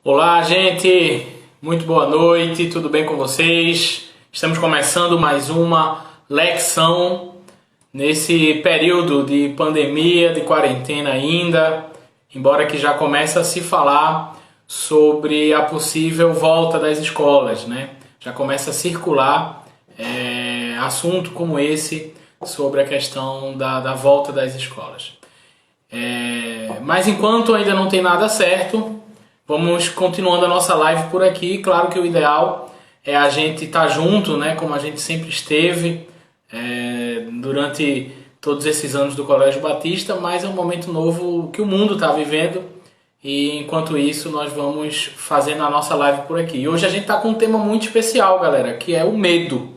Olá, gente! Muito boa noite, tudo bem com vocês? Estamos começando mais uma lecção nesse período de pandemia, de quarentena ainda, embora que já comece a se falar sobre a possível volta das escolas, né? Já começa a circular assunto como esse sobre a questão da volta das escolas. Mas enquanto ainda não tem nada certo, vamos continuando a nossa live por aqui. Claro que o ideal é a gente estar junto, né, como a gente sempre esteve durante todos esses anos do Colégio Batista, mas é um momento novo que o mundo está vivendo e enquanto isso nós vamos fazendo a nossa live por aqui. E hoje a gente está com um tema muito especial, galera, que é o medo.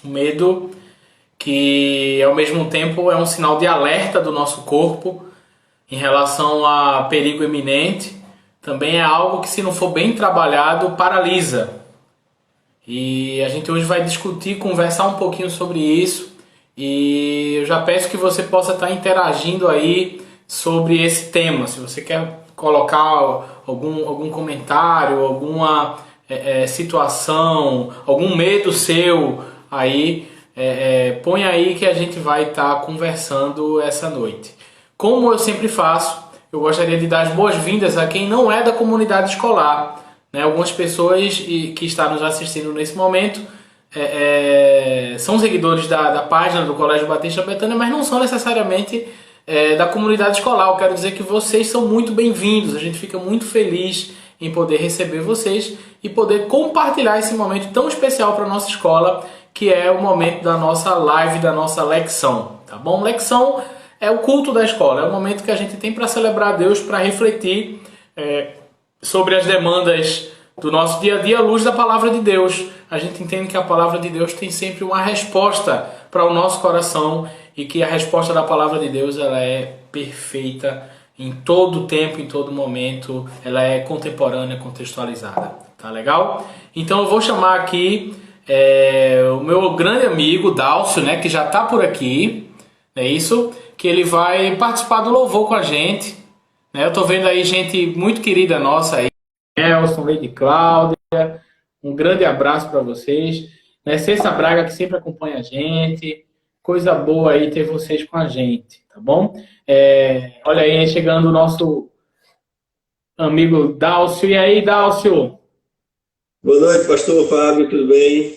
O medo que ao mesmo tempo é um sinal de alerta do nosso corpo em relação a perigo iminente. Também é algo que, se não for bem trabalhado, paralisa. E a gente hoje vai discutir, conversar um pouquinho sobre isso. E eu já peço que você possa estar interagindo aí sobre esse tema. Se você quer colocar algum comentário, alguma situação, algum medo seu aí, põe aí que a gente vai estar conversando essa noite. Como eu sempre faço, eu gostaria de dar as boas-vindas a quem não é da comunidade escolar, né? Algumas pessoas que estão nos assistindo nesse momento são seguidores da página do Colégio Batista Betânia, mas não são necessariamente da comunidade escolar. Eu quero dizer que vocês são muito bem-vindos. A gente fica muito feliz em poder receber vocês e poder compartilhar esse momento tão especial para a nossa escola, que é o momento da nossa live, da nossa lecção, tá bom? Lecção é o culto da escola, é o momento que a gente tem para celebrar a Deus, para refletir sobre as demandas do nosso dia a dia à luz da palavra de Deus. A gente entende que a palavra de Deus tem sempre uma resposta para o nosso coração e que a resposta da palavra de Deus ela é perfeita em todo tempo, em todo momento, ela é contemporânea, contextualizada. Tá legal? Então eu vou chamar aqui o meu grande amigo Dálcio, né, que já está por aqui, é isso? Que ele vai participar do louvor com a gente, né? Eu tô vendo aí gente muito querida nossa aí, Nelson, Lady Cláudia, um grande abraço para vocês, né? Cessa Braga que sempre acompanha a gente, coisa boa aí ter vocês com a gente, tá bom? Olha aí chegando o nosso amigo Dálcio. E aí, Dálcio? Boa noite, pastor Fábio, tudo bem?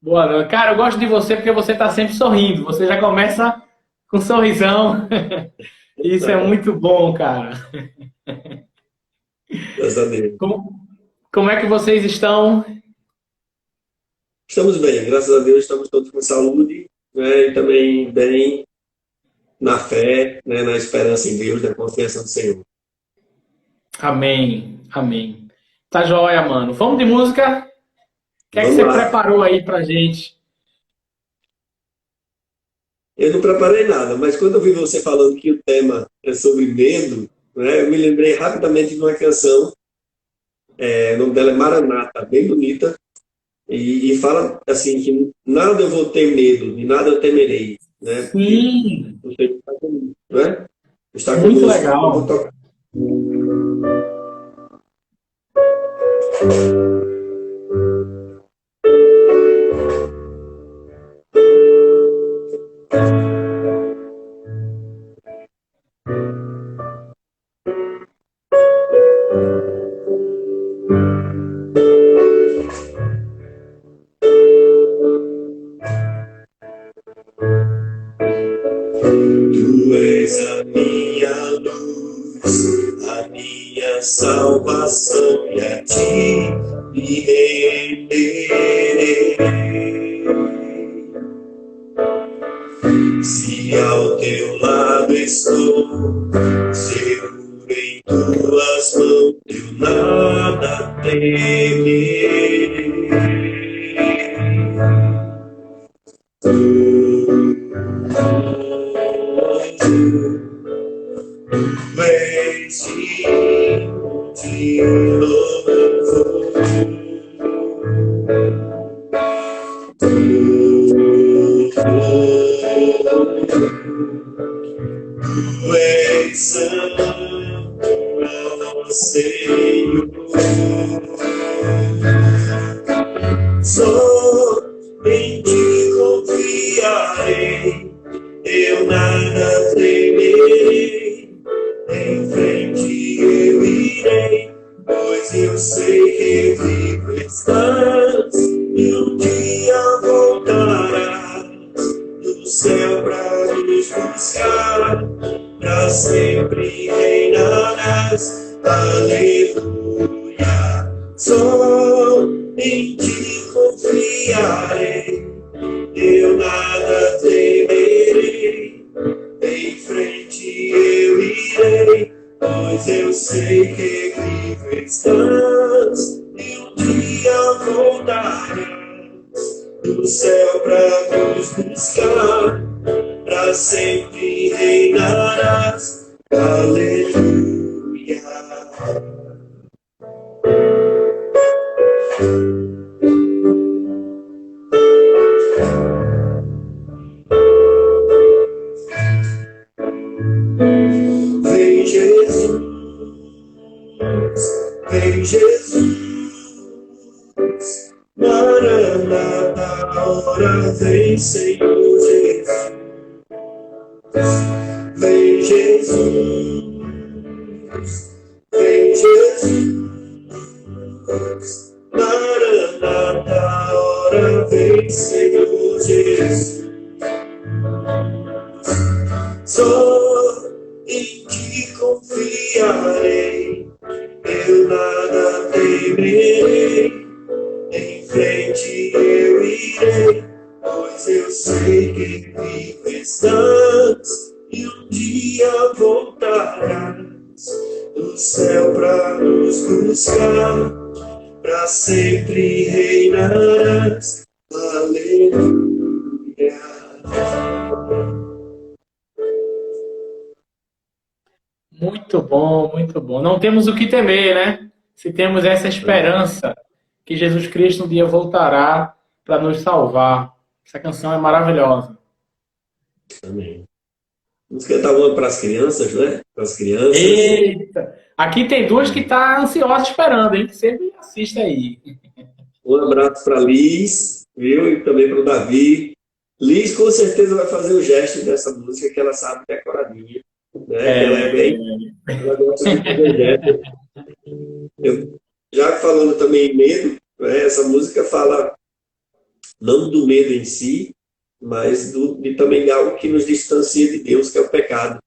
Boa noite. Cara, eu gosto de você porque você tá sempre sorrindo, você já começa com um sorrisão. Isso é muito bom, cara. Graças a Deus. Como é que vocês estão? Estamos bem, graças a Deus, estamos todos com saúde, né? E também bem na fé, né? Na esperança em Deus, na confiança no Senhor. Amém, amém. Tá joia, mano. Vamos de música? O que é que Vamos você lá. preparou aí pra gente? Eu não preparei nada, mas quando eu vi você falando que o tema é sobre medo, né? Eu me lembrei rapidamente de uma canção, o nome dela é Maranata, bem bonita, e fala assim que nada eu vou ter medo, de nada eu temerei, né? Porque Sim, o Senhor está comigo, né? Está muito conosco. Eu vou legal. tocar. Tu és a minha luz, a minha salvação, e a ti me renderei. Se ao teu lado estou, seguro em tuas mãos, eu nada temerei. És digno de louvor. Tu és santo, ó Senhor. sei que vivo estás e um dia voltarás do céu pra nos buscar, pra sempre reinarás. Aleluia, só em ti confiarei, eu nada temerei, em frente eu irei, pois eu sei que vivo estás e um dia voltarás do céu pra nos buscar, pra sempre reinarás. Aleluia. Vem Jesus, vem Jesus, Maranata, a hora vem, Senhor Jesus. Vem Jesus, vem Jesus, Maranata, a hora vem, Senhor Jesus. Só em ti confiarei, eu nada temerei, em frente eu irei, pois eu sei que vivo estás e um dia voltarás do céu pra nos buscar, pra sempre reinarás. Aleluia. Muito bom, muito bom. Não temos o que temer, né? Se temos essa esperança que Jesus Cristo um dia voltará para nos salvar. Essa canção é maravilhosa. Amém. Vamos cantar uma para as crianças, né? Para as crianças. Eita! Aqui tem duas que tá ansiosa esperando, hein? Sempre assiste aí. Um abraço para Liz, viu? E também para o Davi. Liz com certeza vai fazer o gesto dessa música que ela sabe decoradinha, né? Que ela é bem, ela gosta de fazer gesto. Eu, já falando também em medo, né? Essa música fala não do medo em si, mas de também algo que nos distancia de Deus, que é o pecado.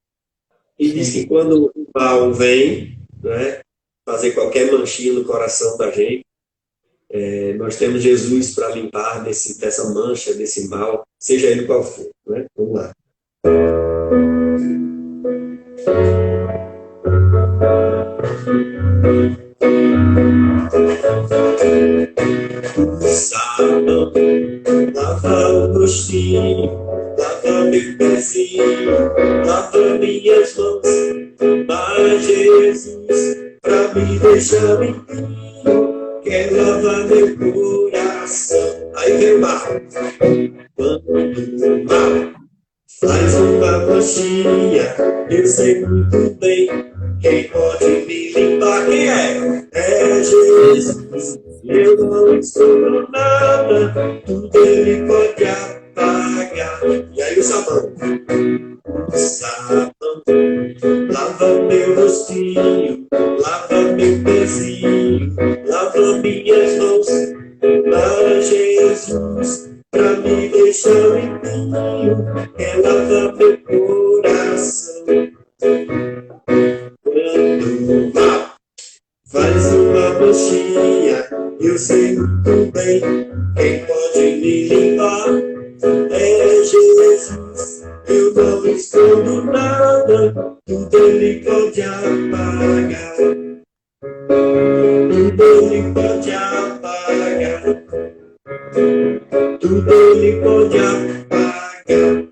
E diz que quando o mal vem, né, fazer qualquer manchinha no coração da gente, nós temos Jesus para limpar dessa mancha, desse mal, seja ele qual for. Né? Vamos lá. Sábado, lava o rostinho, lava meu pezinho, lava minhas mãos, mas Jesus, pra me deixar limpinho, quer lavar meu coração. Aí vem o mal. Quando o mal faz uma manchinha, eu sei muito bem quem pode me limpar. Quem é? É Jesus. Eu não escondo nada, tudo ele pode apagar. E aí o sabão? O sabão lava meu rostinho, lava meu pezinho, lava minhas mãos. Mas Jesus, pra me deixar limpinho, quer lavar meu coração. Quando o mal faz uma manchinha, eu sei muito bem quem pode me limpar. É Jesus, eu não escondo nada, tudo ele pode apagar. Tudo ele pode apagar. Tudo ele pode apagar.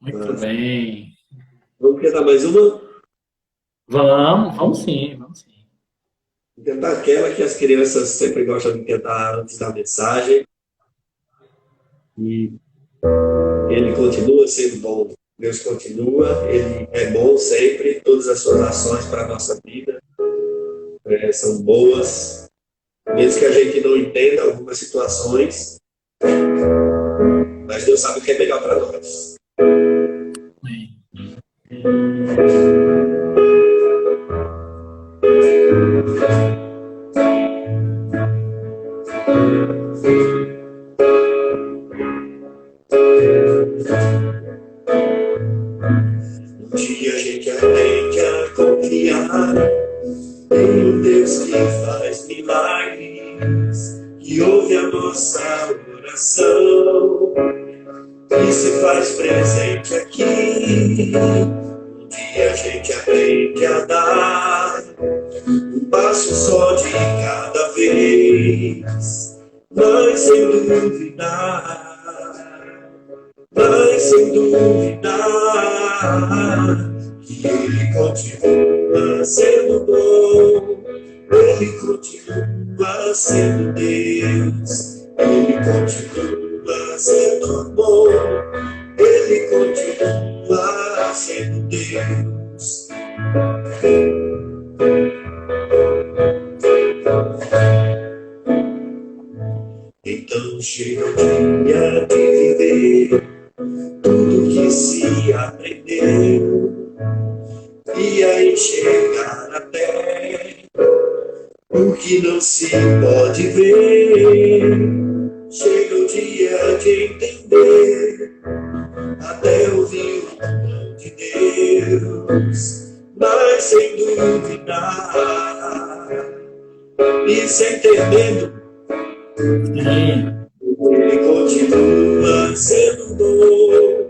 Muito bem. Vamos cantar mais uma? Vamos sim, vamos sim. Vou cantar aquela que as crianças sempre gostam de cantar antes da mensagem. E ele continua sendo bom. Deus continua, ele é bom sempre. Todas as suas ações para a nossa vida são boas. Mesmo que a gente não entenda algumas situações, mas Deus sabe o que é melhor para nós. nossa oração, que se faz presente aqui, onde a gente aprende a dar um passo só de cada vez, mas sem duvidar, que Ele continua sendo bom, Ele continua sendo Deus, Ele continua sendo bom, Ele continua sendo Deus. Então chega o dia de viver tudo que se aprendeu e a enxergar até o que não se pode ver. Chega o dia de entender, até ouvir o nome de Deus, mas sem duvidar e sem ter medo. Ele continua sendo bom,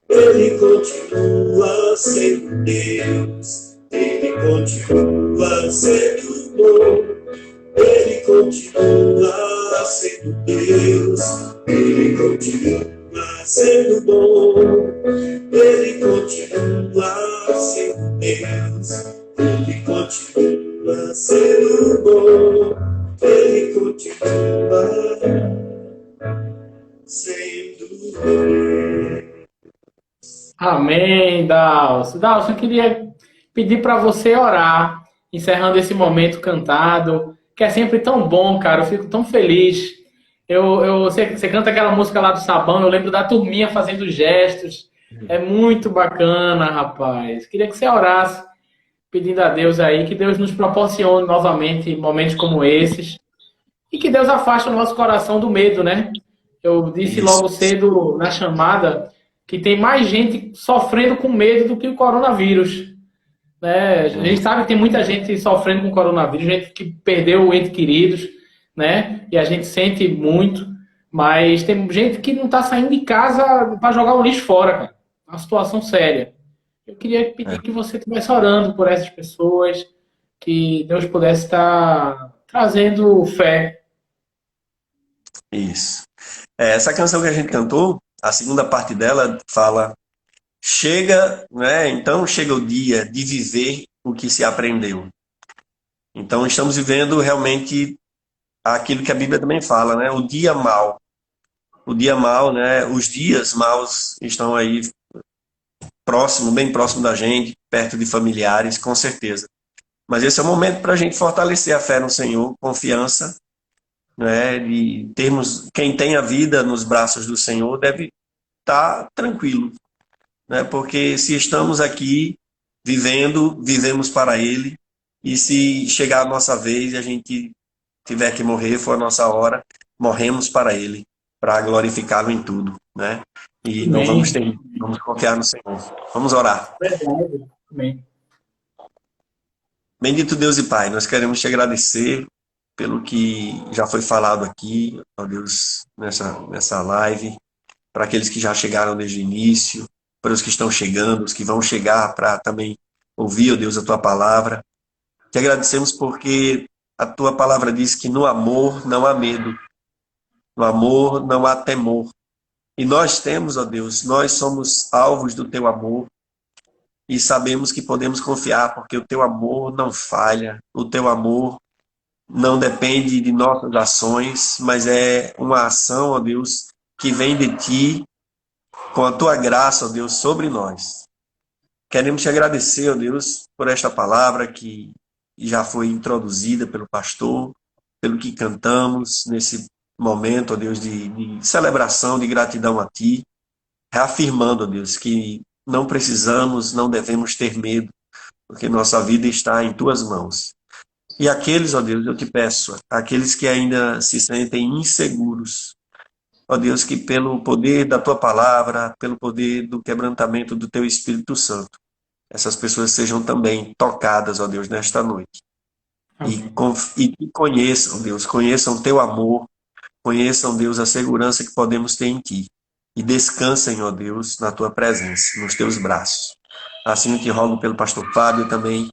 Ele continua sendo Deus, Ele continua sendo bom, Ele continua sendo Deus, Ele continua sendo bom, Ele continua sendo Deus, Ele continua sendo bom, Ele continua sendo Deus. Amém, Dalcio. Dalcio, eu queria pedir para você orar, encerrando esse momento cantado, que é sempre tão bom, cara. Eu fico tão feliz. Você canta aquela música lá do Sabão, eu lembro da turminha fazendo gestos. É muito bacana, rapaz. Queria que você orasse, pedindo a Deus aí, que Deus nos proporcione novamente momentos como esses e que Deus afaste o nosso coração do medo, né? Eu disse logo cedo na chamada que tem mais gente sofrendo com medo do que o coronavírus, né? A gente sabe que tem muita gente sofrendo com o coronavírus, gente que perdeu entes queridos, né? E a gente sente muito, mas tem gente que não está saindo de casa para jogar o lixo fora, cara. É uma situação séria. Eu queria pedir que você estivesse orando por essas pessoas, que Deus pudesse estar trazendo fé. Isso. Essa canção que a gente cantou, a segunda parte dela fala: chega, né? Então chega o dia de viver o que se aprendeu. Então estamos vivendo realmente aquilo que a Bíblia também fala, né? O dia mau. O dia mau, né? Os dias maus estão aí próximo, bem próximo da gente, perto de familiares, com certeza. Mas esse é o momento para a gente fortalecer a fé no Senhor, confiança, né? De termos, quem tem a vida nos braços do Senhor deve estar tranquilo, né? Porque se estamos aqui vivendo, vivemos para Ele, e se chegar a nossa vez e a gente tiver que morrer, for a nossa hora, morremos para Ele, para glorificá-lo em tudo, né? E não vamos ter, vamos confiar no Senhor. Vamos orar. Verdade. Amém. Bendito Deus e Pai, nós queremos te agradecer pelo que já foi falado aqui, ó Deus, nessa live, para aqueles que já chegaram desde o início, para os que estão chegando, os que vão chegar para também ouvir, ó Deus, a tua palavra. Te agradecemos porque a tua palavra diz que no amor não há medo, no amor não há temor. E nós temos, ó Deus, nós somos alvos do teu amor e sabemos que podemos confiar, porque o teu amor não falha, o teu amor não depende de nossas ações, mas é uma ação, ó Deus, que vem de ti, com a tua graça, ó Deus, sobre nós. Queremos te agradecer, ó Deus, por esta palavra que já foi introduzida pelo pastor, pelo que cantamos nesse momento, ó Deus, de celebração, de gratidão a ti, reafirmando, ó Deus, que não precisamos, não devemos ter medo, porque nossa vida está em tuas mãos. E aqueles, ó Deus, eu te peço, aqueles que ainda se sentem inseguros, ó Deus, que pelo poder da tua palavra, pelo poder do quebrantamento do teu Espírito Santo, essas pessoas sejam também tocadas, ó Deus, nesta noite. E que conheçam, Deus, conheçam o teu amor, conheçam, Deus, a segurança que podemos ter em Ti. E descansem, ó Deus, na Tua presença, nos Teus braços. Assim eu te rogo pelo pastor Fábio também,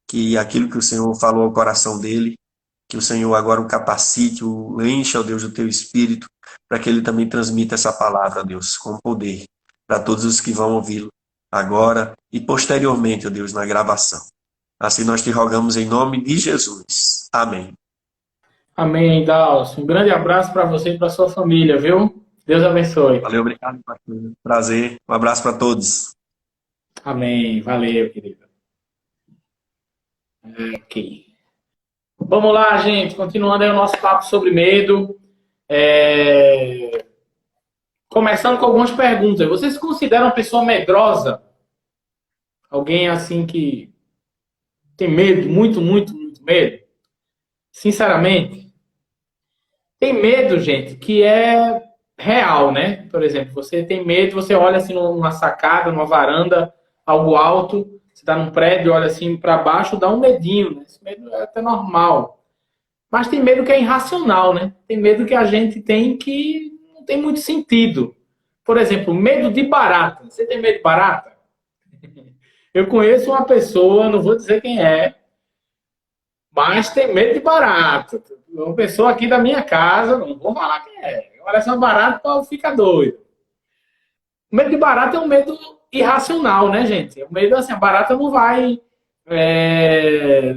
que aquilo que o Senhor falou ao coração dele, que o Senhor agora o capacite, o encha, ó Deus, do Teu Espírito, para que ele também transmita essa palavra, ó Deus, com poder, para todos os que vão ouvi-lo agora e posteriormente, ó Deus, na gravação. Assim nós te rogamos em nome de Jesus. Amém. Amém, Dalson. Um grande abraço para você e para sua família, viu? Deus abençoe. Valeu, obrigado, pastor. Prazer. Um abraço para todos. Amém. Valeu, querido. Ok. Vamos lá, gente. Continuando aí o nosso papo sobre medo. Começando com algumas perguntas. Você se considera uma pessoa medrosa? Alguém assim que tem medo, muito, muito, muito medo? Sinceramente, tem medo, gente, que é real, né? Por exemplo, você tem medo, você olha assim numa sacada, numa varanda, algo alto, você está num prédio, olha assim para baixo, dá um medinho, né? Esse medo é até normal. Mas tem medo que é irracional, né? Tem medo que a gente tem que não tem muito sentido. Por exemplo, medo de barata. Você tem medo de barata? Eu conheço uma pessoa, não vou dizer quem é, mas tem medo de barata. Uma pessoa aqui da minha casa, não vou falar quem é. Parece uma barata, então fica doido. O medo de barata é um medo irracional, né, gente? O medo, assim, a barata não vai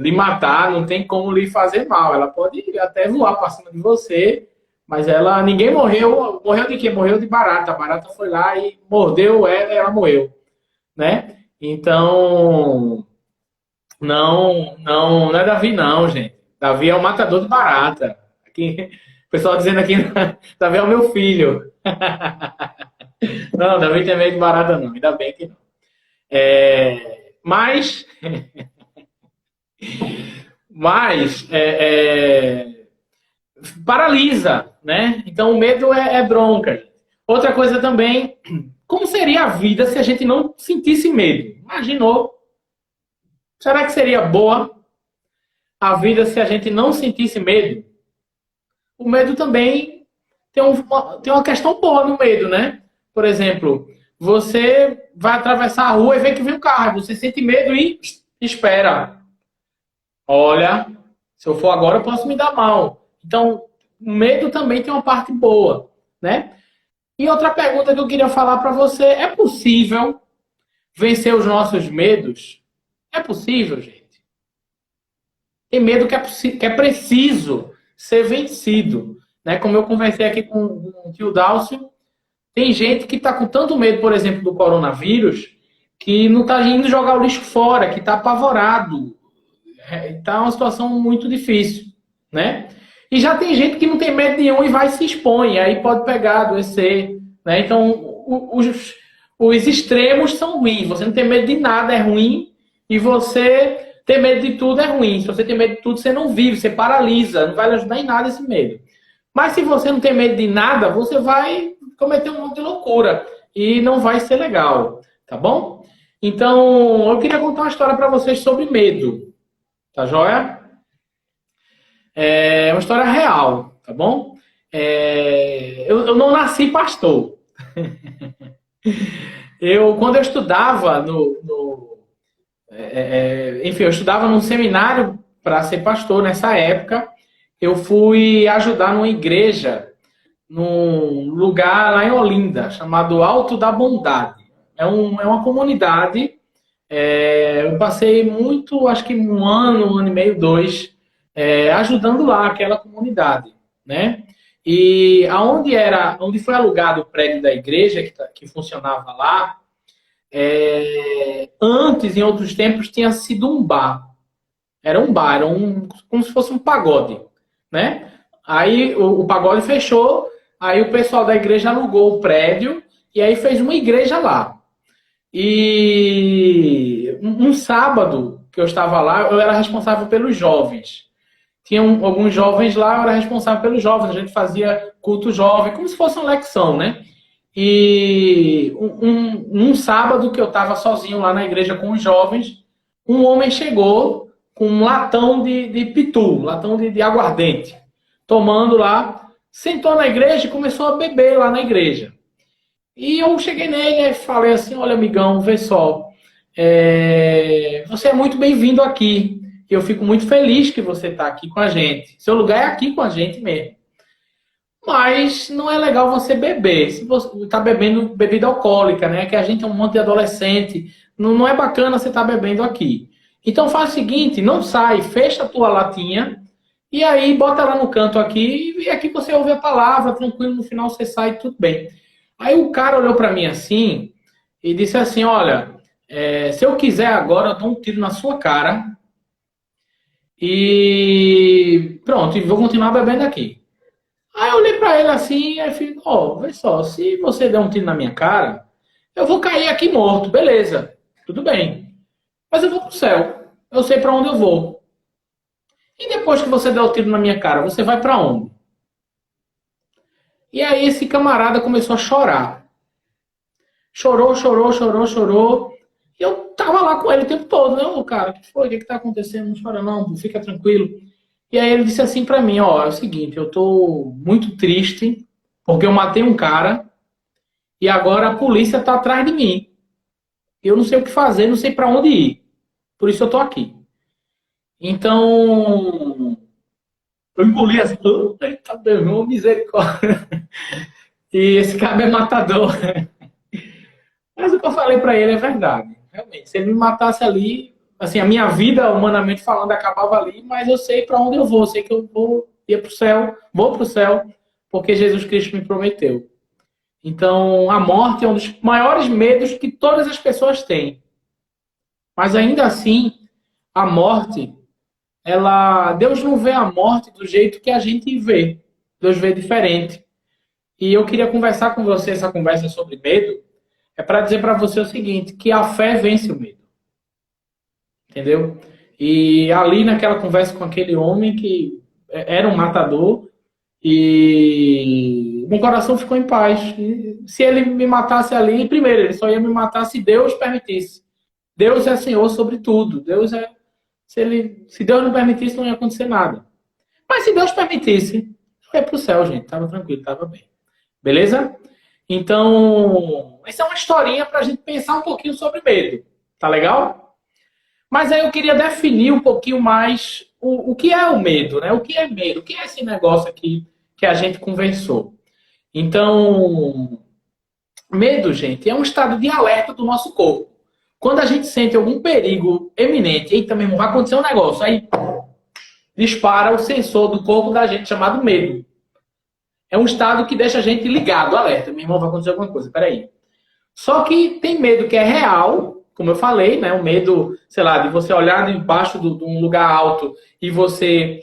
lhe matar, não tem como lhe fazer mal. Ela pode até voar para cima de você, mas ninguém morreu. Morreu de quê? Morreu de barata. A barata foi lá e mordeu ela e ela morreu, né? Então, não é Davi, não, gente. Davi é o matador de barata. Aqui, o pessoal dizendo aqui, Davi é o meu filho. Não, Davi tem medo de barata, não. Ainda bem que não. Mas paralisa, né? Então o medo é bronca. Outra coisa também, como seria a vida se a gente não sentisse medo? Imaginou? Será que seria boa a vida se a gente não sentisse medo? O medo também tem uma questão boa no medo, né? Por exemplo, você vai atravessar a rua e vê que vem um carro. Você sente medo e espera. Olha, se eu for agora eu posso me dar mal. Então, o medo também tem uma parte boa, né? E outra pergunta que eu queria falar para você, é possível vencer os nossos medos? É possível, gente. Tem medo que é preciso ser vencido, né? Como eu conversei aqui com o tio Dálcio, tem gente que está com tanto medo, por exemplo, do coronavírus, que não está indo jogar o lixo fora, que está apavorado. Está uma situação muito difícil, né? E já tem gente que não tem medo nenhum e vai se expõe, aí pode pegar, adoecer, né? Então, os extremos são ruins. Você não tem medo de nada é ruim, e você ter medo de tudo é ruim. Se você tem medo de tudo, você não vive, você paralisa, não vai lhe ajudar em nada esse medo. Mas se você não tem medo de nada, você vai cometer um monte de loucura e não vai ser legal, tá bom? Então, eu queria contar uma história para vocês sobre medo, tá joia? É uma história real, tá bom? Eu não nasci pastor. Quando eu estudava enfim, eu estudava num seminário para ser pastor nessa época. Eu fui ajudar numa igreja, num lugar lá em Olinda, chamado Alto da Bondade. É uma comunidade. Eu passei acho que um ano e meio, 2, ajudando lá aquela comunidade, né? E onde foi alugado o prédio da igreja que funcionava lá, antes, em outros tempos, tinha sido um bar. Era um bar, como se fosse um pagode, né? Aí o pagode fechou, aí o pessoal da igreja alugou o prédio e aí fez uma igreja lá. E um sábado que eu estava lá, eu era responsável pelos jovens. Tinha alguns jovens lá, eu era responsável pelos jovens. A gente fazia culto jovem, como se fosse uma leção, né? E um sábado que eu estava sozinho lá na igreja com os jovens, um homem chegou com um latão de pitu, latão de aguardente, tomando lá sentou na igreja e começou a beber lá na igreja. E eu cheguei nele e falei assim, olha, amigão, vê só, você é muito bem-vindo aqui. Eu fico muito feliz que você está aqui com a gente. Seu lugar é aqui com a gente mesmo. Mas não é legal você beber. Se você está bebendo bebida alcoólica, né? Que a gente é um monte de adolescente. Não é bacana você estar bebendo aqui. Então faz o seguinte, não sai, fecha a tua latinha e aí bota lá no canto aqui e aqui você ouve a palavra, tranquilo, no final você sai, tudo bem. Aí o cara olhou para mim assim e disse assim, olha, se eu quiser agora, eu dou um tiro na sua cara e pronto, e vou continuar bebendo aqui. Aí eu olhei pra ele assim e falei, ó, vê só, se você der um tiro na minha cara, eu vou cair aqui morto, beleza, tudo bem. Mas eu vou pro céu, eu sei pra onde eu vou. E depois que você der o tiro na minha cara, você vai pra onde? E aí esse camarada começou a chorar. Chorou, chorou, chorou, chorou. E eu tava lá com ele o tempo todo, né? Ô, cara, o que foi? O que tá acontecendo? Não chora não, fica tranquilo. E aí ele disse assim pra mim, ó, é o seguinte, eu tô muito triste porque eu matei um cara e agora a polícia tá atrás de mim. Eu não sei o que fazer, não sei pra onde ir. Por isso eu tô aqui. Então, eu engoli assim, eita, Deus, misericórdia. E esse cara é matador. Mas o que eu falei pra ele é verdade. Realmente, se ele me matasse ali, assim, a minha vida, humanamente falando, acabava ali, mas eu sei para onde eu vou, sei que eu vou ir para o céu, vou para o céu, porque Jesus Cristo me prometeu. Então, a morte é um dos maiores medos que todas as pessoas têm. Mas ainda assim, a morte, Deus não vê a morte do jeito que a gente vê. Deus vê diferente. E eu queria conversar com você essa conversa sobre medo, é para dizer para você o seguinte, que a fé vence o medo. Entendeu? E ali naquela conversa com aquele homem que era um matador e meu coração ficou em paz. E se ele me matasse ali, primeiro, ele só ia me matar se Deus permitisse. Deus é Senhor sobre tudo. Deus é se Deus não permitisse, não ia acontecer nada. Mas se Deus permitisse, eu ia pro céu, gente. Tava tranquilo, tava bem. Beleza? Então, essa é uma historinha pra gente pensar um pouquinho sobre medo. Tá legal? Mas aí eu queria definir um pouquinho mais o que é o medo, né? O que é medo? O que é esse negócio aqui que a gente conversou? Então, medo, gente, é um estado de alerta do nosso corpo. Quando a gente sente algum perigo eminente, eita mesmo, vai acontecer um negócio, aí dispara o sensor do corpo da gente chamado medo. É um estado que deixa a gente ligado, alerta. Meu irmão, vai acontecer alguma coisa, peraí. Só que tem medo que é real, como eu falei, né? O medo, sei lá, de você olhar embaixo de um lugar alto e você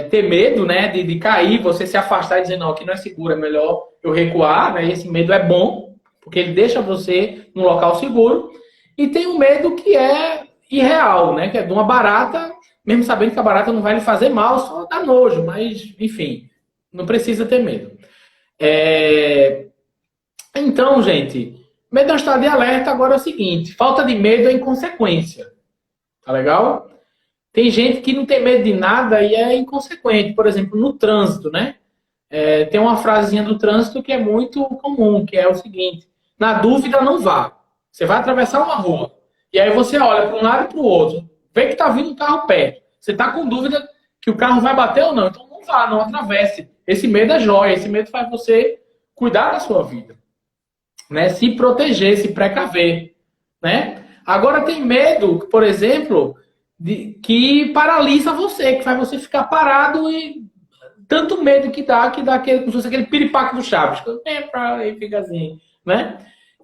ter medo, né? De cair, você se afastar e dizer, não, aqui não é seguro, é melhor eu recuar, né? E esse medo é bom, porque ele deixa você num local seguro. E tem o medo que é irreal, né? Que é de uma barata, mesmo sabendo que a barata não vai lhe fazer mal, só dá nojo, mas, enfim, não precisa ter medo. Então, gente, medo é um estado de alerta. Agora é o seguinte, falta de medo é inconsequência. Tá legal? Tem gente que não tem medo de nada e é inconsequente. Por exemplo, no trânsito, né? Tem uma frasezinha do trânsito que é muito comum, que é o seguinte, na dúvida não vá. Você vai atravessar uma rua e aí você olha para um lado e para o outro, vê que tá vindo um carro perto. Você tá com dúvida que o carro vai bater ou não, então não vá, não atravesse. Esse medo é jóia, esse medo faz você cuidar da sua vida. Né? Se proteger, se precaver, né? Agora tem medo, por exemplo, que paralisa você, que faz você ficar parado e tanto medo que dá aquele, como se fosse aquele piripaque do Chaves, que fica assim, né?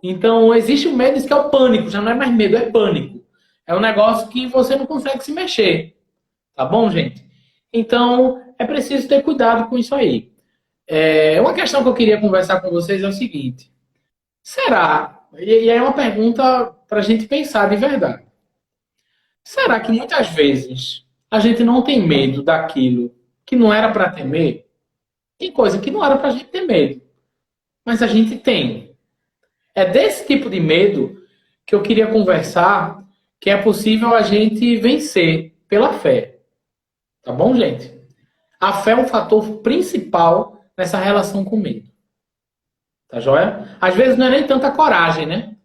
Então existe o medo, isso que é o pânico, já não é mais medo, é pânico. É um negócio que você não consegue se mexer, tá bom, gente? Então é preciso ter cuidado com isso aí. Uma questão que eu queria conversar com vocês é o seguinte. Será? E aí é uma pergunta para a gente pensar de verdade. Será que muitas vezes a gente não tem medo daquilo que não era para ter medo? Tem coisa que não era para a gente ter medo, mas a gente tem. É desse tipo de medo que eu queria conversar, que é possível a gente vencer pela fé. Tá bom, gente? A fé é um fator principal nessa relação com o medo. Tá joia? Às vezes não é nem tanta coragem, né?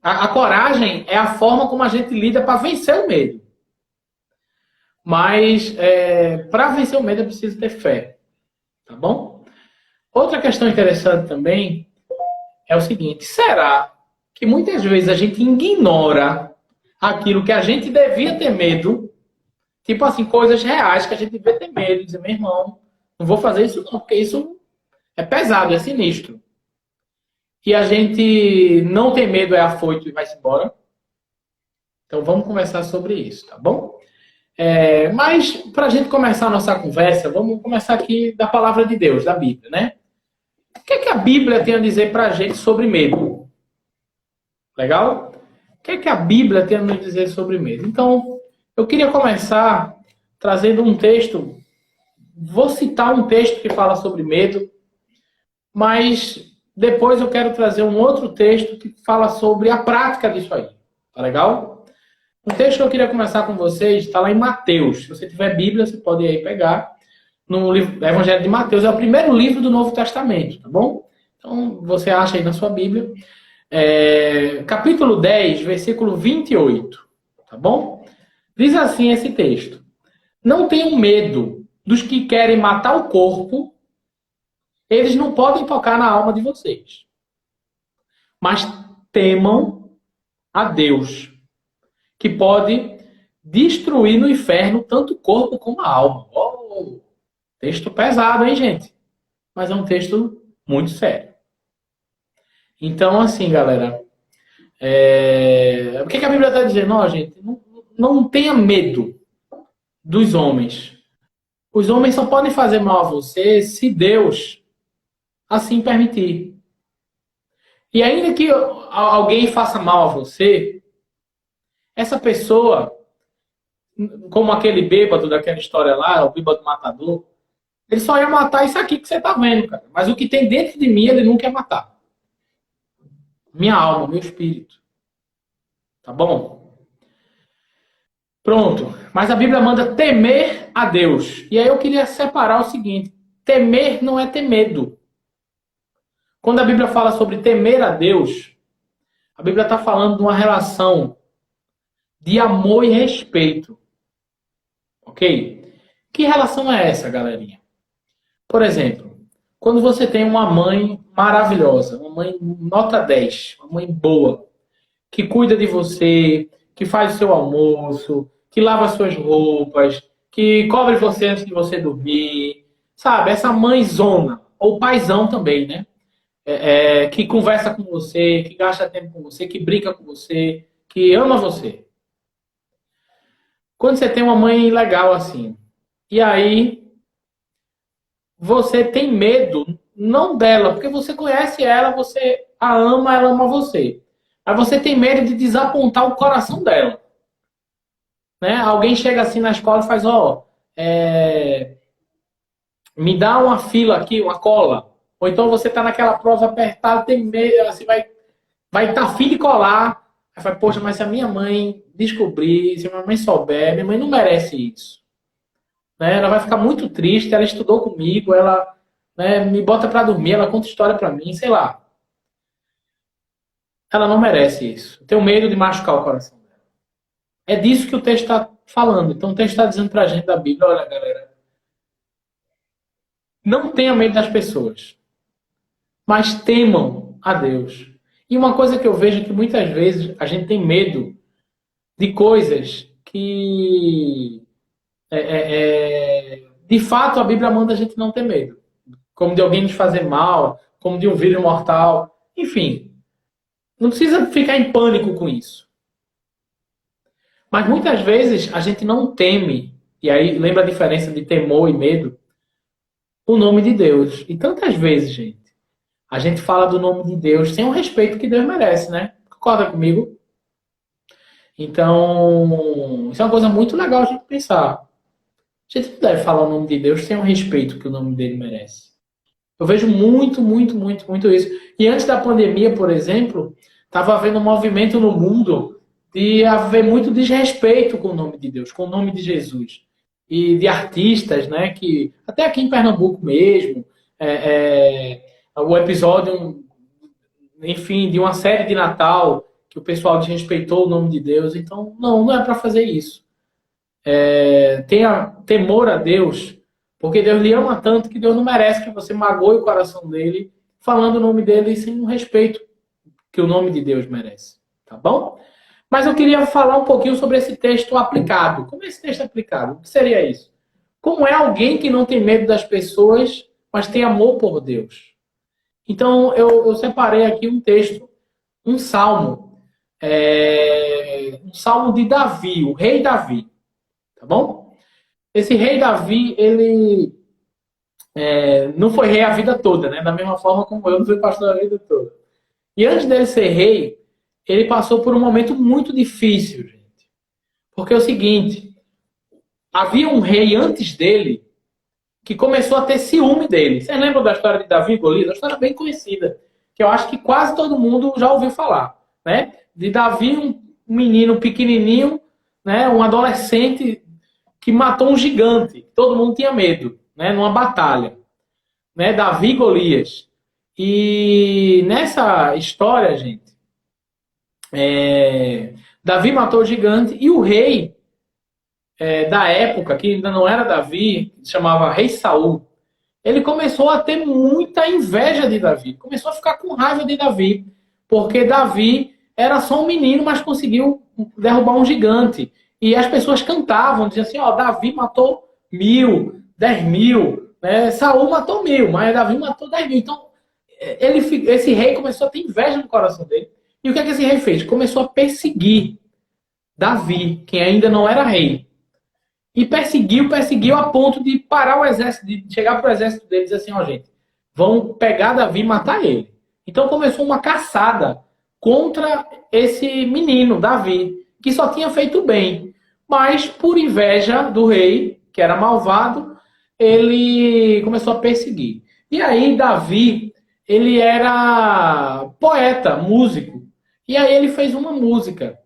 A coragem é a forma como a gente lida para vencer o medo. Mas para vencer o medo é preciso ter fé. Tá bom? Outra questão interessante também é o seguinte: será que muitas vezes a gente ignora aquilo que a gente devia ter medo? Tipo assim, coisas reais que a gente devia ter medo. Dizer, meu irmão, não vou fazer isso não, porque isso é pesado, é sinistro. E a gente não tem medo, é afoito e vai-se embora. Então vamos conversar sobre isso, tá bom? Mas para a gente começar a nossa conversa, vamos começar aqui da palavra de Deus, da Bíblia, né? O que é que a Bíblia tem a dizer para a gente sobre medo? Legal? O que é que a Bíblia tem a nos dizer sobre medo? Então, eu queria começar trazendo um texto. Vou citar um texto que fala sobre medo, mas depois eu quero trazer um outro texto que fala sobre a prática disso aí. Tá legal? O texto que eu queria começar com vocês está lá em Mateus. Se você tiver Bíblia, você pode ir aí pegar. No livro, Evangelho de Mateus é o primeiro livro do Novo Testamento, tá bom? Então, você acha aí na sua Bíblia. Capítulo 10, versículo 28, tá bom? Diz assim esse texto: não tenham medo dos que querem matar o corpo, eles não podem tocar na alma de vocês. Mas temam a Deus, que pode destruir no inferno tanto o corpo como a alma. Oh, texto pesado, hein, gente? Mas é um texto muito sério. Então, assim, galera, o que a Bíblia está dizendo? Não, gente, não tenha medo dos homens. Os homens só podem fazer mal a você se Deus assim permitir. E ainda que alguém faça mal a você, essa pessoa, como aquele bêbado daquela história lá, o bêbado matador, ele só ia matar isso aqui que você tá vendo, cara. Mas o que tem dentro de mim, ele não quer matar. Minha alma, meu espírito. Tá bom? Pronto. Mas a Bíblia manda temer a Deus. E aí eu queria separar o seguinte: temer não é ter medo. Quando a Bíblia fala sobre temer a Deus, a Bíblia está falando de uma relação de amor e respeito. Ok? Que relação é essa, galerinha? Por exemplo, quando você tem uma mãe maravilhosa, uma mãe nota 10, uma mãe boa, que cuida de você, que faz o seu almoço, que lava suas roupas, que cobre você antes de você dormir, sabe? Essa mãezona, ou paizão também, né? Que conversa com você, que gasta tempo com você, que brinca com você, que ama você. Quando você tem uma mãe legal assim, e aí você tem medo, não dela, porque você conhece ela, você a ama, ela ama você. Mas você tem medo de desapontar o coração dela. Né? Alguém chega assim na escola e faz, me dá uma fila aqui, uma cola. Ou então você está naquela prova apertada, tem medo, assim, vai estar fila e colar. Aí fala, poxa, mas se a minha mãe descobrir, se a minha mãe souber, minha mãe não merece isso. Né? Ela vai ficar muito triste, ela estudou comigo, ela, né, me bota para dormir, ela conta história para mim, sei lá. Ela não merece isso. Eu tenho medo de machucar o coração dela. É disso que o texto está falando. Então o texto está dizendo para a gente da Bíblia, olha, galera, não tenha medo das pessoas, mas temam a Deus. E uma coisa que eu vejo é que muitas vezes a gente tem medo de coisas que, de fato, a Bíblia manda a gente não ter medo. Como de alguém nos fazer mal, como de um vírus mortal. Enfim, não precisa ficar em pânico com isso. Mas muitas vezes a gente não teme, e aí lembra a diferença de temor e medo, o nome de Deus. E tantas vezes, gente, a gente fala do nome de Deus sem o respeito que Deus merece, né? Concorda comigo? Então, isso é uma coisa muito legal a gente pensar. A gente não deve falar o nome de Deus sem o respeito que o nome dele merece. Eu vejo muito, muito, muito, muito isso. E antes da pandemia, por exemplo, estava havendo um movimento no mundo de haver muito desrespeito com o nome de Deus, com o nome de Jesus. e de artistas, né? Que até aqui em Pernambuco mesmo, o episódio, enfim, de uma série de Natal que o pessoal desrespeitou o nome de Deus. Então, não é para fazer isso. Tenha temor a Deus, porque Deus lhe ama tanto que Deus não merece que você magoe o coração dele falando o nome dele sem o respeito que o nome de Deus merece. Tá bom? Mas eu queria falar um pouquinho sobre esse texto aplicado. Como é esse texto aplicado? O que seria isso? Como é alguém que não tem medo das pessoas, mas tem amor por Deus? Então, eu separei aqui um texto, um salmo. Um salmo de Davi, o rei Davi. Tá bom? Esse rei Davi, ele não foi rei a vida toda, né? Da mesma forma como eu não fui pastor a vida toda. E antes dele ser rei, ele passou por um momento muito difícil, gente. Porque é o seguinte, havia um rei antes dele que começou a ter ciúme dele. Vocês lembram da história de Davi e Golias? Uma história bem conhecida, que eu acho que quase todo mundo já ouviu falar, né? De Davi, um menino pequenininho, né? Um adolescente que matou um gigante. Todo mundo tinha medo, né? Numa batalha, né? Davi e Golias. E nessa história, gente, Davi matou o gigante e o rei da época, que ainda não era Davi, se chamava Rei Saul, ele começou a ter muita inveja de Davi. Começou a ficar com raiva de Davi, porque Davi era só um menino, mas conseguiu derrubar um gigante. E as pessoas cantavam, diziam assim, Davi matou 1000, 10.000, né? Saul matou 1000, mas Davi matou 10.000. Então, esse rei começou a ter inveja no coração dele. E o que esse rei fez? Começou a perseguir Davi, que ainda não era rei. E perseguiu a ponto de parar o exército, de chegar para o exército dele e dizer assim, gente, vão pegar Davi e matar ele. Então começou uma caçada contra esse menino, Davi, que só tinha feito bem. Mas por inveja do rei, que era malvado, ele começou a perseguir. E aí Davi, ele era poeta, músico. E aí ele fez uma música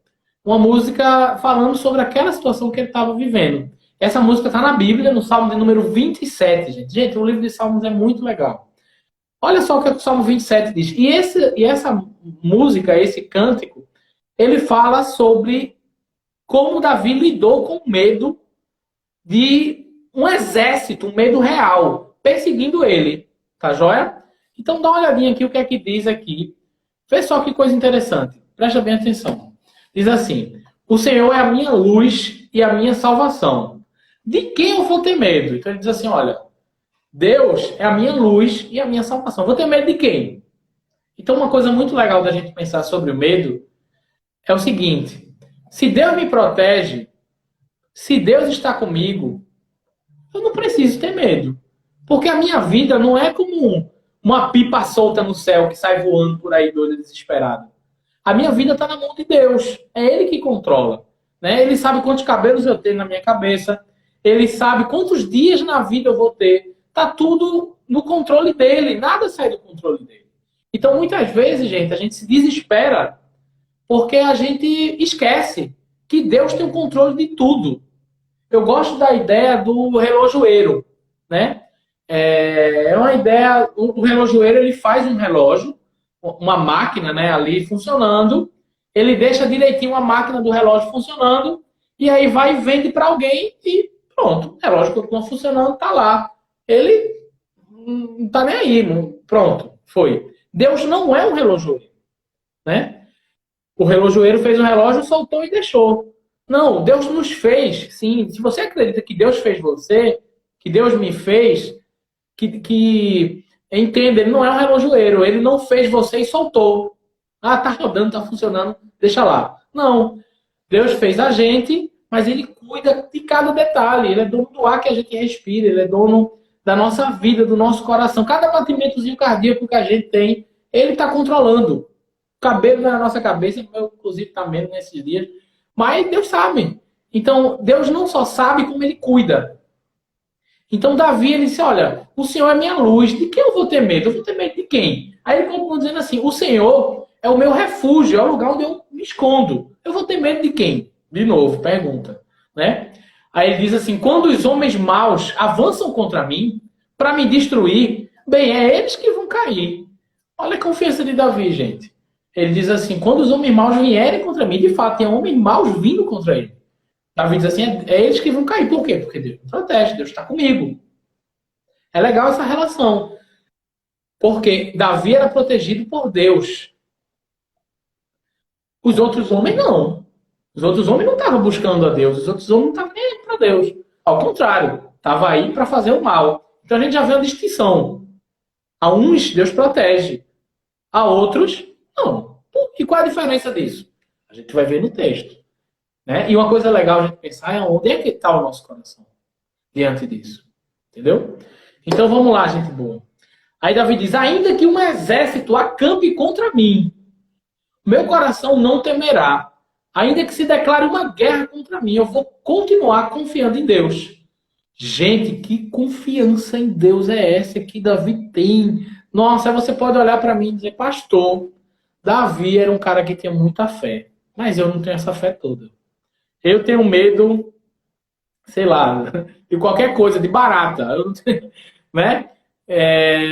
falando sobre aquela situação que ele estava vivendo. Essa música está na Bíblia, no Salmo de número 27, gente. Gente, o livro de Salmos é muito legal. Olha só o que o Salmo 27 diz. E essa música, esse cântico, ele fala sobre como Davi lidou com o medo de um exército, um medo real, perseguindo ele. Tá joia? Então dá uma olhadinha aqui o que é que diz aqui. Vê só que coisa interessante. Presta bem atenção. Diz assim, o Senhor é a minha luz e a minha salvação. De quem eu vou ter medo? Então ele diz assim, olha, Deus é a minha luz e a minha salvação. Vou ter medo de quem? Então uma coisa muito legal da gente pensar sobre o medo é o seguinte, se Deus me protege, se Deus está comigo, eu não preciso ter medo. Porque a minha vida não é como uma pipa solta no céu que sai voando por aí doido, desesperado. A minha vida está na mão de Deus. É Ele que controla. Né? Ele sabe quantos cabelos eu tenho na minha cabeça. Ele sabe quantos dias na vida eu vou ter. Está tudo no controle dele. Nada sai do controle dele. Então, muitas vezes, gente, a gente se desespera porque a gente esquece que Deus tem o controle de tudo. Eu gosto da ideia do relojoeiro. Né? É uma ideia... O relojoeiro, ele faz um relógio, uma máquina, né, ali funcionando, ele deixa direitinho a máquina do relógio funcionando, e aí vai e vende para alguém e pronto, o relógio continua funcionando, tá lá. Ele não tá nem aí, pronto, foi. Deus não é um relojoeiro, né? O relojoeiro fez um relógio, soltou e deixou. Não, Deus nos fez, sim. Se você acredita que Deus fez você, que Deus me fez, entenda, ele não é um relojoeiro. Ele não fez você e soltou. Tá rodando, tá funcionando, deixa lá. Não. Deus fez a gente, mas ele cuida de cada detalhe. Ele é dono do ar que a gente respira. Ele é dono da nossa vida, do nosso coração. Cada batimentozinho cardíaco que a gente tem, ele está controlando. O cabelo na nossa cabeça, eu, inclusive, está menos nesses dias. Mas Deus sabe. Então, Deus não só sabe, como ele cuida. Então Davi, ele disse, olha, o Senhor é minha luz, de quem eu vou ter medo? Eu vou ter medo de quem? Aí ele continua dizendo assim, o Senhor é o meu refúgio, é o lugar onde eu me escondo. Eu vou ter medo de quem? De novo, pergunta. Né? Aí ele diz assim: quando os homens maus avançam contra mim para me destruir, bem, é eles que vão cair. Olha a confiança de Davi, gente. Ele diz assim: quando os homens maus vierem contra mim, de fato, tem homens maus vindo contra ele. Davi diz assim: é eles que vão cair. Por quê? Porque Deus me protege, Deus está comigo. É legal essa relação. Porque Davi era protegido por Deus. Os outros homens não. Os outros homens não estavam buscando a Deus. Os outros homens não estavam nem aí para Deus. Ao contrário, estava aí para fazer o mal. Então a gente já vê uma distinção. A uns Deus protege. A outros, não. E qual é a diferença disso? A gente vai ver no texto. Né? E uma coisa legal a gente pensar é onde é que está o nosso coração diante disso. Entendeu? Então vamos lá, gente boa. Aí Davi diz: ainda que um exército acampe contra mim, meu coração não temerá. Ainda que se declare uma guerra contra mim, eu vou continuar confiando em Deus. Gente, que confiança em Deus é essa que Davi tem? Nossa, você pode olhar para mim e dizer: pastor, Davi era um cara que tinha muita fé. Mas eu não tenho essa fé toda. Eu tenho medo, sei lá, de qualquer coisa, de barata. Eu não tenho, né?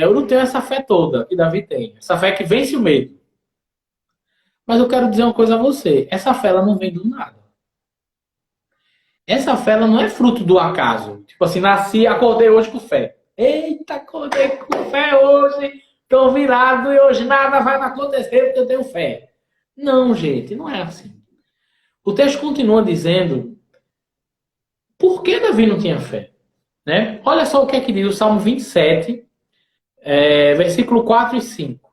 Eu não tenho essa fé toda que Davi tem. Essa fé que vence o medo. Mas eu quero dizer uma coisa a você. Essa fé ela não vem do nada. Essa fé ela não é fruto do acaso. Tipo assim, nasci, acordei hoje com fé. Eita, acordei com fé hoje. Estou virado e hoje nada vai me acontecer porque eu tenho fé. Não, gente, não é assim. O texto continua dizendo por que Davi não tinha fé. Né? Olha só o que é que diz o Salmo 27, versículo 4 e 5.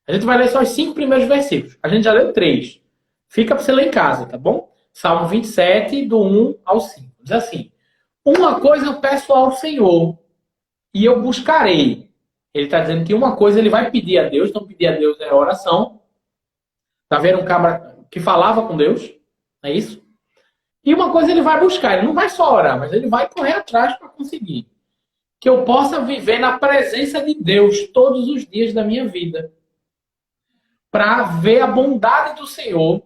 A gente vai ler só os 5 primeiros versículos. A gente já leu 3. Fica para você ler em casa, tá bom? Salmo 27, do 1 ao 5. Diz assim: uma coisa eu peço ao Senhor, e eu buscarei. Ele está dizendo que uma coisa ele vai pedir a Deus. Então, pedir a Deus é oração. Está vendo um cabra que falava com Deus? É isso? E uma coisa ele vai buscar. Ele não vai só orar, mas ele vai correr atrás para conseguir. Que eu possa viver na presença de Deus todos os dias da minha vida. Para ver a bondade do Senhor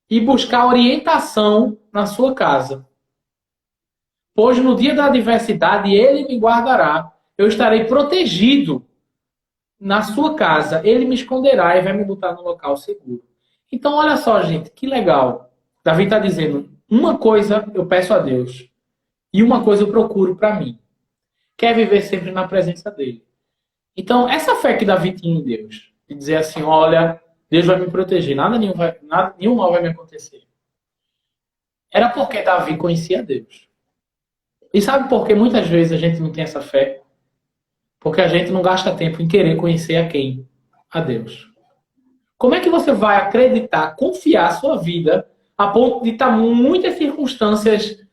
e buscar orientação na sua casa. Pois no dia da adversidade Ele me guardará. Eu estarei protegido na sua casa. Ele me esconderá e vai me botar no local seguro. Então, olha só, gente, que legal. Davi está dizendo: uma coisa eu peço a Deus e uma coisa eu procuro para mim. Quer viver sempre na presença dele. Então, essa fé que Davi tinha em Deus, de dizer assim: olha, Deus vai me proteger, nenhum mal vai me acontecer. Era porque Davi conhecia Deus. E sabe por que muitas vezes a gente não tem essa fé? Porque a gente não gasta tempo em querer conhecer a quem? A Deus. Como é que você vai acreditar, confiar a sua vida a ponto de estar muitas circunstâncias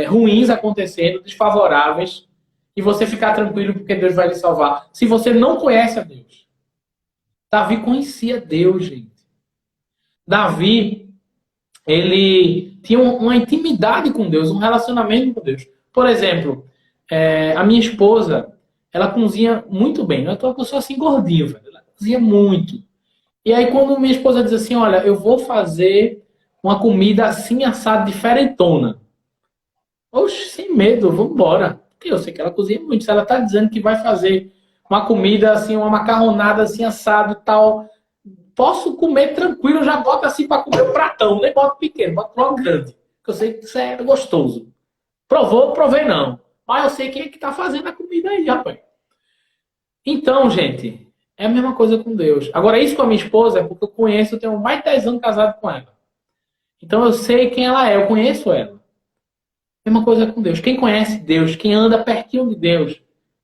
ruins acontecendo, desfavoráveis, e você ficar tranquilo porque Deus vai lhe salvar, se você não conhece a Deus? Davi conhecia Deus, gente. Davi, ele tinha uma intimidade com Deus, um relacionamento com Deus. Por exemplo, a minha esposa, ela cozinha muito bem. Eu sou assim gordinho, velho. Ela cozinha muito. E aí quando minha esposa diz assim: olha, eu vou fazer uma comida assim assada, diferentona. Oxe, sem medo, vamos embora. Porque eu sei que ela cozinha muito. Se ela está dizendo que vai fazer uma comida assim, uma macarronada assim assado e tal, posso comer tranquilo, já boto assim para comer um pratão. Nem boto pequeno, boto logo grande. Porque eu sei que isso é gostoso. Provei não. Mas eu sei quem é que está fazendo a comida aí, rapaz. Então, gente, é a mesma coisa com Deus. Agora, isso com a minha esposa é porque eu conheço, eu tenho mais de 10 anos casado com ela. Então, eu sei quem ela é, eu conheço ela. Mesma coisa com Deus. Quem conhece Deus, quem anda pertinho de Deus,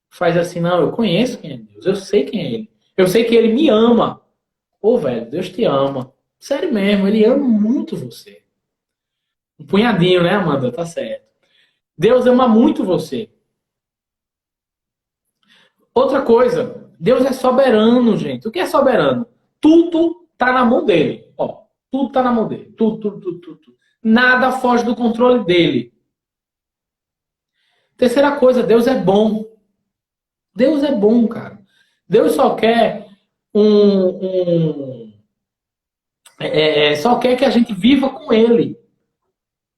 faz assim: não, eu conheço quem é Deus, eu sei quem é Ele. Eu sei que Ele me ama. Ô, velho, Deus te ama. Sério mesmo, Ele ama muito você. Um punhadinho, né, Amanda? Tá certo. Deus ama muito você. Outra coisa, Deus é soberano, gente. O que é soberano? Tudo tá na mão dele. Ó, tudo tá na mão dele. Tudo. Nada foge do controle dele. Terceira coisa, Deus é bom. Deus é bom, cara. Deus só quer só quer que a gente viva com Ele.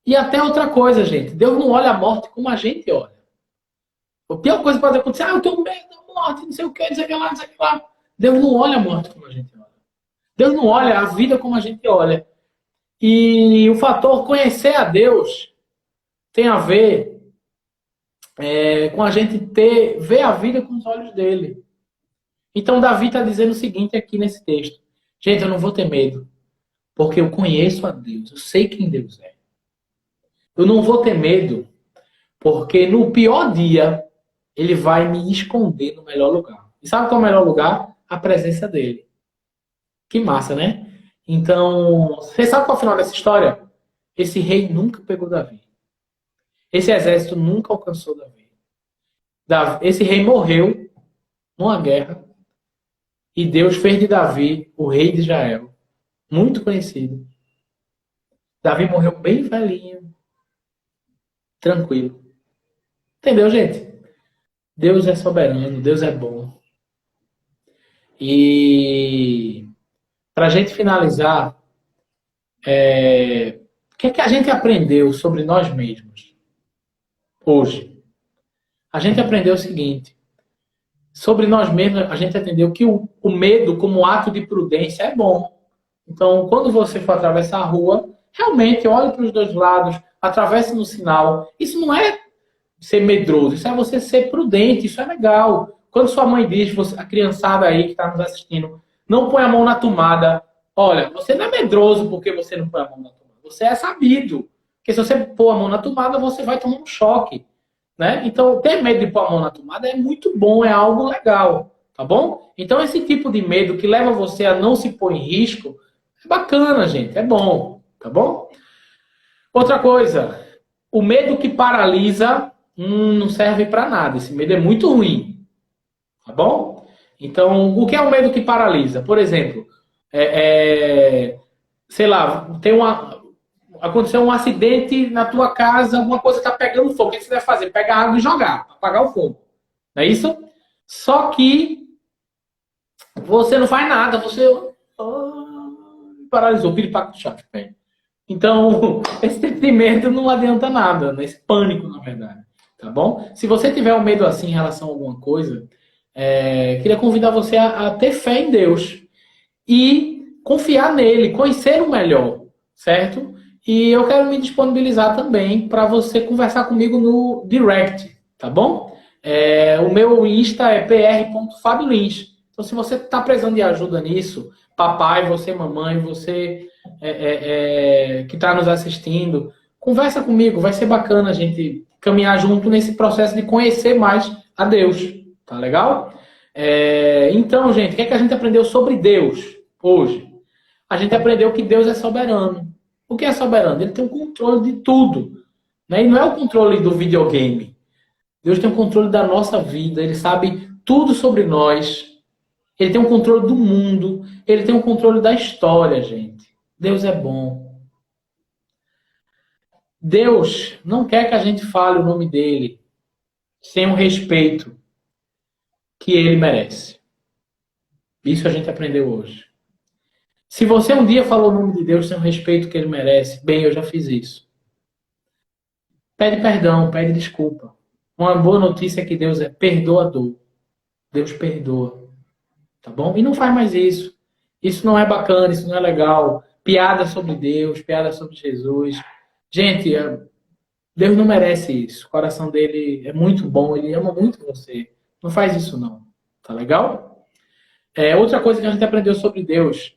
E até outra coisa, gente. Deus não olha a morte como a gente olha. A pior coisa que pode acontecer, eu tenho medo da morte, não sei o que, não sei o que lá, não sei o que lá. Deus não olha a morte como a gente olha. Deus não olha a vida como a gente olha. E o fator conhecer a Deus tem a ver com a gente ver a vida com os olhos dele. Então Davi está dizendo o seguinte aqui nesse texto. Gente, eu não vou ter medo, porque eu conheço a Deus, eu sei quem Deus é. Eu não vou ter medo, porque no pior dia, ele vai me esconder no melhor lugar. E sabe qual é o melhor lugar? A presença dele. Que massa, né? Então, você sabe qual é o final dessa história? Esse rei nunca pegou Davi. Esse exército nunca alcançou Davi. Esse rei morreu numa guerra e Deus fez de Davi o rei de Israel. Muito conhecido. Davi morreu bem velhinho. Tranquilo. Entendeu, gente? Deus é soberano, Deus é bom. E para a gente finalizar, o que é que a gente aprendeu sobre nós mesmos hoje? A gente aprendeu o seguinte: sobre nós mesmos, a gente entendeu que o medo, como ato de prudência, é bom. Então, quando você for atravessar a rua, realmente olhe para os dois lados, atravesse no sinal. Isso não é ser medroso, isso é você ser prudente, isso é legal. Quando sua mãe diz, a criançada aí que está nos assistindo, não põe a mão na tomada, olha, você não é medroso porque você não põe a mão na tomada, você é sabido. Porque se você pôr a mão na tomada, você vai tomar um choque. Né? Então, ter medo de pôr a mão na tomada é muito bom, é algo legal, tá bom? Então, esse tipo de medo que leva você a não se pôr em risco, é bacana, gente, é bom, tá bom? Outra coisa, o medo que paralisa não serve para nada, esse medo é muito ruim, tá bom? Então, o que é o medo que paralisa? Por exemplo, sei lá, aconteceu um acidente na tua casa, alguma coisa está pegando fogo. O que você deve fazer? Pegar água e jogar, para apagar o fogo. Não é isso? Só que você não faz nada, você paralisou, piripaque do chato. Então, esse tipo de medo não adianta nada, né? Esse pânico, na verdade. Tá bom? Se você tiver um medo assim em relação a alguma coisa, queria convidar você a ter fé em Deus e confiar nele, conhecer o melhor, certo? E eu quero me disponibilizar também para você conversar comigo no direct, tá bom? O meu Insta é pr.fabiolins. Então, se você está precisando de ajuda nisso, papai, você, mamãe, você que está nos assistindo, conversa comigo, vai ser bacana a gente caminhar junto nesse processo de conhecer mais a Deus, tá legal? Então, gente, o que é que a gente aprendeu sobre Deus hoje? A gente aprendeu que Deus é soberano. O que é soberano? Ele tem o controle de tudo. Né? E não é o controle do videogame. Deus tem o controle da nossa vida. Ele sabe tudo sobre nós. Ele tem o controle do mundo. Ele tem o controle da história, gente. Deus é bom. Deus não quer que a gente fale o nome dele sem o respeito que ele merece. Isso a gente aprendeu hoje. Se você um dia falou o nome de Deus sem o respeito que ele merece, bem, eu já fiz isso. Pede perdão, pede desculpa. Uma boa notícia é que Deus é perdoador. Deus perdoa. Tá bom? E não faz mais isso. Isso não é bacana, isso não é legal. Piada sobre Deus, piada sobre Jesus. Gente, Deus não merece isso. O coração dele é muito bom, ele ama muito você. Não faz isso não. Tá legal? Outra coisa que a gente aprendeu sobre Deus.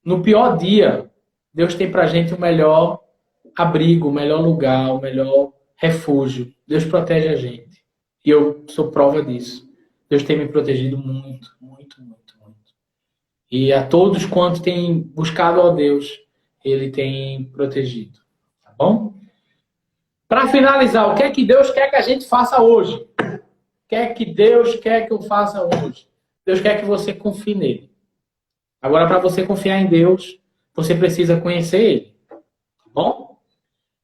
No pior dia, Deus tem pra gente o melhor abrigo, o melhor lugar, o melhor refúgio. Deus protege a gente. E eu sou prova disso. Deus tem me protegido muito, muito, muito, muito. E a todos quantos têm buscado a Deus, Ele tem protegido. Tá bom? Para finalizar, o que é que Deus quer que a gente faça hoje? O que é que Deus quer que eu faça hoje? Deus quer que você confie nele. Agora, para você confiar em Deus, você precisa conhecer Ele. Tá bom?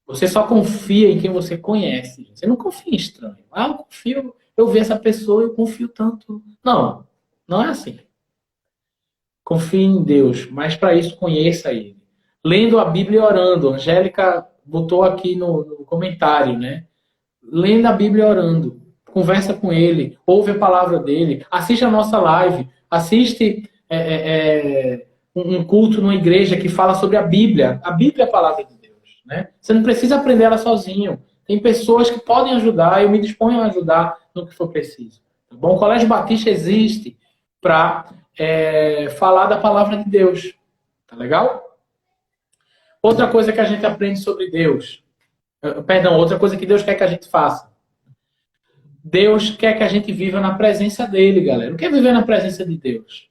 Você só confia em quem você conhece. Você não confia em estranho. Eu vi essa pessoa, eu confio tanto. Não, não é assim. Confie em Deus, mas para isso conheça Ele. Lendo a Bíblia e orando. Angélica botou aqui no comentário, né? Lendo a Bíblia e orando. Conversa com ele, ouve a palavra dele, assiste a nossa live, assiste um culto numa igreja que fala sobre a Bíblia. A Bíblia é a palavra de Deus, né? Você não precisa aprender ela sozinho. Tem pessoas que podem ajudar, eu me disponho a ajudar no que for preciso. Tá bom? O Colégio Batista existe para falar da palavra de Deus. Tá legal? Outra coisa que a gente aprende sobre Deus. Perdão, outra coisa que Deus quer que a gente faça. Deus quer que a gente viva na presença dele, galera. O que é viver na presença de Deus?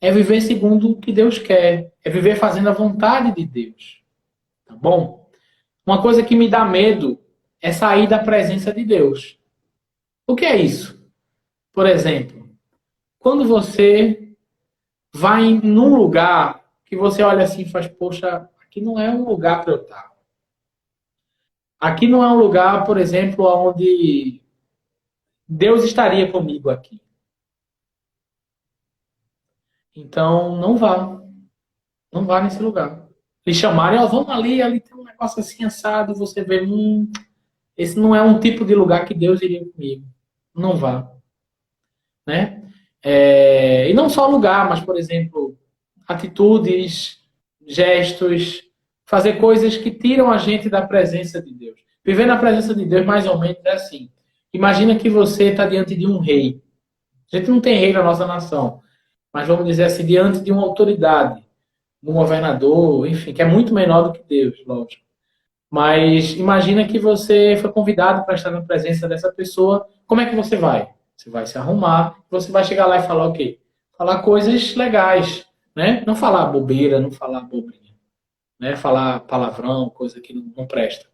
É viver segundo o que Deus quer. É viver fazendo a vontade de Deus. Tá bom? Uma coisa que me dá medo é sair da presença de Deus. O que é isso? Por exemplo, quando você vai num lugar que você olha assim e faz, poxa, aqui não é um lugar para eu estar. Aqui não é um lugar, por exemplo, onde Deus estaria comigo aqui. Então, não vá. Não vá nesse lugar. Lhe chamarem, vamos ali tem um negócio assim assado, você vê, esse não é um tipo de lugar que Deus iria comigo. Não vá. Né? E não só lugar, mas, por exemplo, atitudes, gestos, fazer coisas que tiram a gente da presença de Deus. Viver na presença de Deus, mais ou menos, é assim. Imagina que você está diante de um rei. A gente não tem rei na nossa nação, mas vamos dizer assim, diante de uma autoridade, um governador, enfim, que é muito menor do que Deus, lógico. Mas imagina que você foi convidado para estar na presença dessa pessoa. Como é que você vai? Você vai se arrumar, você vai chegar lá e falar o quê? Falar coisas legais, né? Não falar bobeira, não falar bobrinha, né? Falar palavrão, coisa que não presta.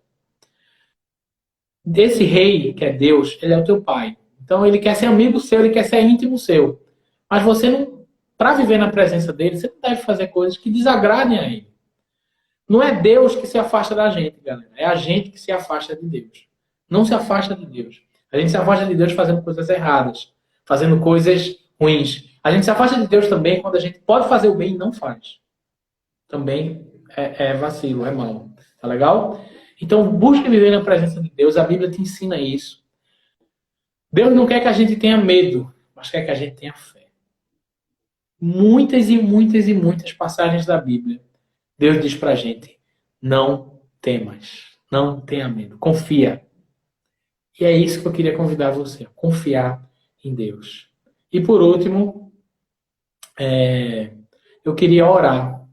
Desse rei, que é Deus, ele é o teu pai. Então ele quer ser amigo seu, ele quer ser íntimo seu. Mas você não, para viver na presença dele, você não deve fazer coisas que desagradem a ele. Não é Deus que se afasta da gente, galera. É a gente que se afasta de Deus. Não se afasta de Deus. A gente se afasta de Deus fazendo coisas erradas, fazendo coisas ruins. A gente se afasta de Deus também quando a gente pode fazer o bem e não faz. Também é vacilo, é mal. Tá legal? Então, busque viver na presença de Deus. A Bíblia te ensina isso. Deus não quer que a gente tenha medo, mas quer que a gente tenha fé. Muitas e muitas e muitas passagens da Bíblia, Deus diz pra gente, não temas, não tenha medo, confia. E é isso que eu queria convidar você, a confiar em Deus. E por último, eu queria orar,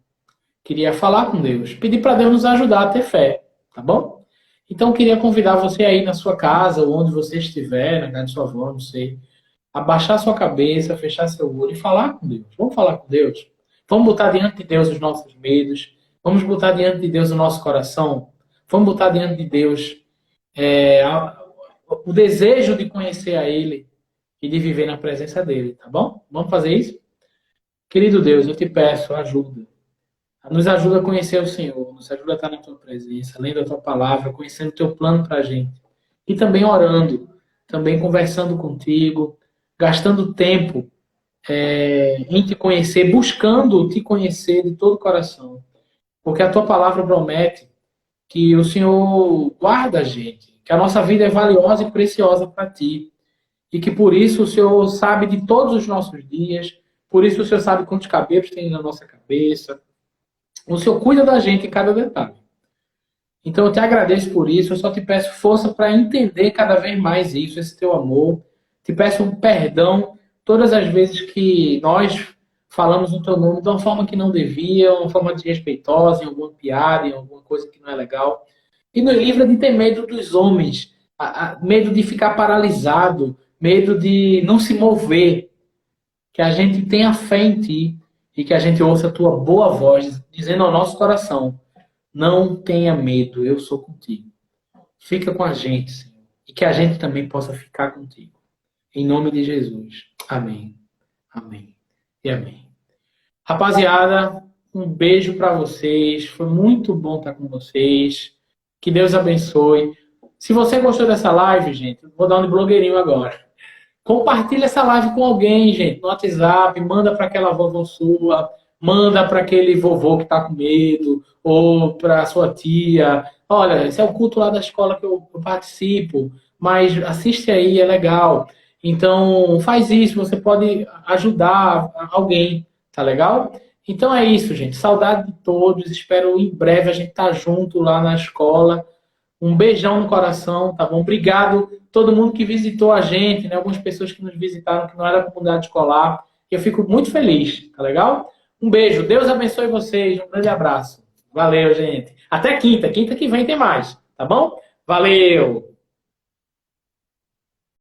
queria falar com Deus, pedir para Deus nos ajudar a ter fé, tá bom? Então eu queria convidar você aí na sua casa, ou onde você estiver, na casa de sua avó, não sei, abaixar sua cabeça, fechar seu olho e falar com Deus. Vamos falar com Deus? Vamos botar diante de Deus os nossos medos. Vamos botar diante de Deus o nosso coração. Vamos botar diante de Deus o desejo de conhecer a Ele e de viver na presença dEle, tá bom? Vamos fazer isso? Querido Deus, eu te peço ajuda. Nos ajuda a conhecer o Senhor. Nos ajuda a estar na Tua presença, lendo a Tua palavra, conhecendo o Teu plano para a gente. E também orando, também conversando contigo, gastando tempo em te conhecer, buscando te conhecer de todo o coração. Porque a tua palavra promete que o Senhor guarda a gente, que a nossa vida é valiosa e preciosa para ti. E que por isso o Senhor sabe de todos os nossos dias, por isso o Senhor sabe quantos cabelos tem na nossa cabeça. O Senhor cuida da gente em cada detalhe. Então eu te agradeço por isso, eu só te peço força para entender cada vez mais isso, esse teu amor. Te peço um perdão todas as vezes que nós falamos o teu nome de uma forma que não devia, uma forma desrespeitosa, em alguma piada, em alguma coisa que não é legal. E nos livra de ter medo dos homens, medo de ficar paralisado, medo de não se mover. Que a gente tenha fé em ti e que a gente ouça a tua boa voz, dizendo ao nosso coração, não tenha medo, eu sou contigo. Fica com a gente, Senhor, e que a gente também possa ficar contigo. Em nome de Jesus. Amém. Amém. E amém. Rapaziada, um beijo para vocês. Foi muito bom estar com vocês. Que Deus abençoe. Se você gostou dessa live, gente, vou dar um de blogueirinho agora. Compartilha essa live com alguém, gente, no WhatsApp. Manda para aquela vovó sua. Manda para aquele vovô que está com medo. Ou para sua tia. olha, esse é o culto lá da escola que eu participo, mas assiste aí, é legal. Então, faz isso, você pode ajudar alguém, tá legal? Então é isso, gente. Saudade de todos. Espero em breve a gente estar junto lá na escola. Um beijão no coração, tá bom? Obrigado todo mundo que visitou a gente, né? Algumas pessoas que nos visitaram que não era da comunidade escolar. Eu fico muito feliz, tá legal? Um beijo. Deus abençoe vocês. Um grande abraço. Valeu, gente. Até quinta. Quinta que vem tem mais, tá bom? Valeu!